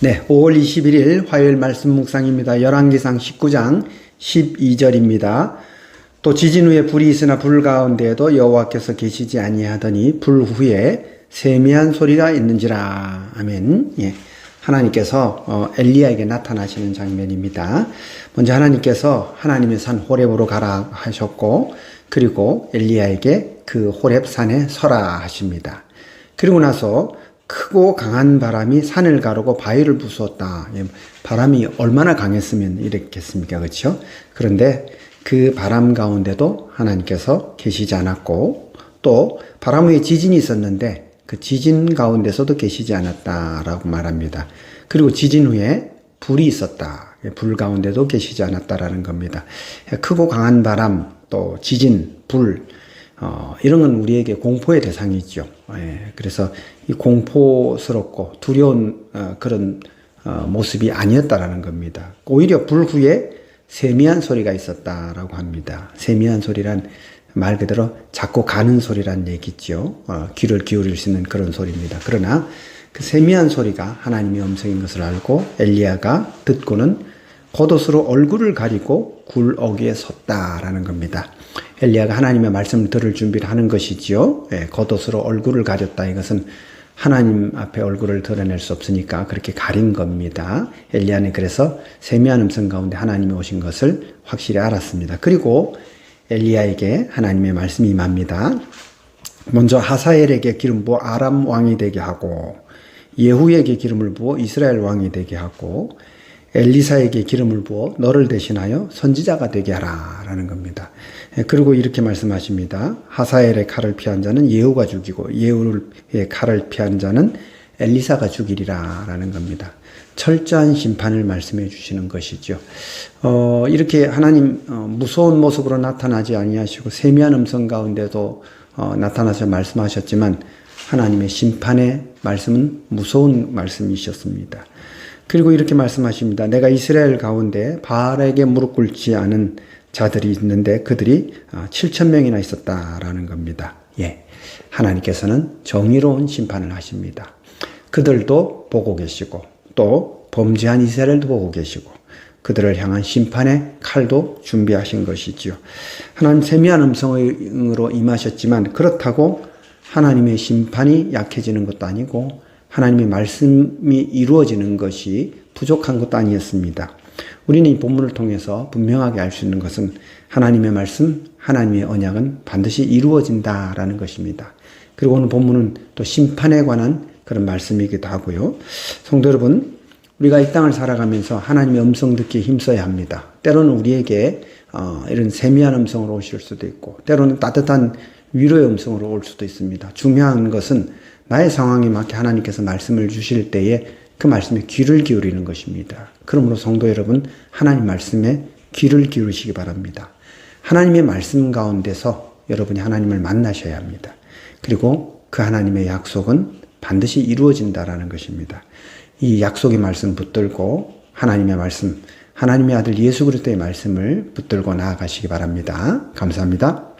네, 5월 21일 화요일 말씀 묵상입니다. 열왕기상 19장 12절입니다. 또 지진 후에 불이 있으나 불 가운데에도 여호와께서 계시지 아니하더니 불 후에 세미한 소리가 있는지라. 아멘. 예. 하나님께서 엘리야에게 나타나시는 장면입니다. 먼저 하나님께서 하나님의 산 호렙으로 가라 하셨고, 그리고 엘리야에게 그 호렙 산에 서라 하십니다. 그리고 나서 크고 강한 바람이 산을 가르고 바위를 부수었다. 바람이 얼마나 강했으면 이랬겠습니까? 그렇죠? 그런데 그 바람 가운데도 하나님께서 계시지 않았고, 또 바람 후에 지진이 있었는데 그 지진 가운데서도 계시지 않았다라고 말합니다. 그리고 지진 후에 불이 있었다. 불 가운데도 계시지 않았다라는 겁니다. 크고 강한 바람, 또 지진, 불, 이런 건 우리에게 공포의 대상이죠. 그래서 이 공포스럽고 두려운 그런 모습이 아니었다라는 겁니다. 오히려 불 후에 세미한 소리가 있었다라고 합니다. 세미한 소리란 말 그대로 작고 가는 소리란 얘기죠. 귀를 기울일 수 있는 그런 소리입니다. 그러나 그 세미한 소리가 하나님의 음성인 것을 알고 엘리야가 듣고는 겉옷으로 얼굴을 가리고 굴 어귀에 섰다라는 겁니다. 엘리야가 하나님의 말씀을 들을 준비를 하는 것이지요. 겉옷으로 얼굴을 가렸다. 이것은 하나님 앞에 얼굴을 드러낼 수 없으니까 그렇게 가린 겁니다. 엘리야는 그래서 세미한 음성 가운데 하나님이 오신 것을 확실히 알았습니다. 그리고 엘리야에게 하나님의 말씀이 임합니다. 먼저 하사엘에게 기름 부어 아람 왕이 되게 하고, 예후에게 기름을 부어 이스라엘 왕이 되게 하고, 엘리사에게 기름을 부어 너를 대신하여 선지자가 되게 하라 라는 겁니다. 그리고 이렇게 말씀하십니다. 하사엘의 칼을 피한 자는 예후가 죽이고 예후의 칼을 피한 자는 엘리사가 죽이리라 라는 겁니다. 철저한 심판을 말씀해 주시는 것이죠. 이렇게 하나님 무서운 모습으로 나타나지 아니하시고 세미한 음성 가운데도 나타나서 말씀하셨지만 하나님의 심판의 말씀은 무서운 말씀이셨습니다. 그리고 이렇게 말씀하십니다. 내가 이스라엘 가운데 바알에게 무릎 꿇지 않은 자들이 있는데 그들이 7,000명이나 있었다라는 겁니다. 예, 하나님께서는 정의로운 심판을 하십니다. 그들도 보고 계시고 또 범죄한 이스라엘도 보고 계시고 그들을 향한 심판의 칼도 준비하신 것이지요. 하나님 세미한 음성으로 임하셨지만 그렇다고 하나님의 심판이 약해지는 것도 아니고 하나님의 말씀이 이루어지는 것이 부족한 것도 아니었습니다. 우리는 이 본문을 통해서 분명하게 알 수 있는 것은 하나님의 말씀, 하나님의 언약은 반드시 이루어진다라는 것입니다. 그리고 오늘 본문은 또 심판에 관한 그런 말씀이기도 하고요. 성도 여러분, 우리가 이 땅을 살아가면서 하나님의 음성 듣기에 힘써야 합니다. 때로는 우리에게 이런 세미한 음성으로 오실 수도 있고 때로는 따뜻한 위로의 음성으로 올 수도 있습니다. 중요한 것은 나의 상황에 맞게 하나님께서 말씀을 주실 때에 그 말씀에 귀를 기울이는 것입니다. 그러므로 성도 여러분, 하나님 말씀에 귀를 기울이시기 바랍니다. 하나님의 말씀 가운데서 여러분이 하나님을 만나셔야 합니다. 그리고 그 하나님의 약속은 반드시 이루어진다라는 것입니다. 이 약속의 말씀 붙들고 하나님의 말씀, 하나님의 아들 예수 그리스도의 말씀을 붙들고 나아가시기 바랍니다. 감사합니다.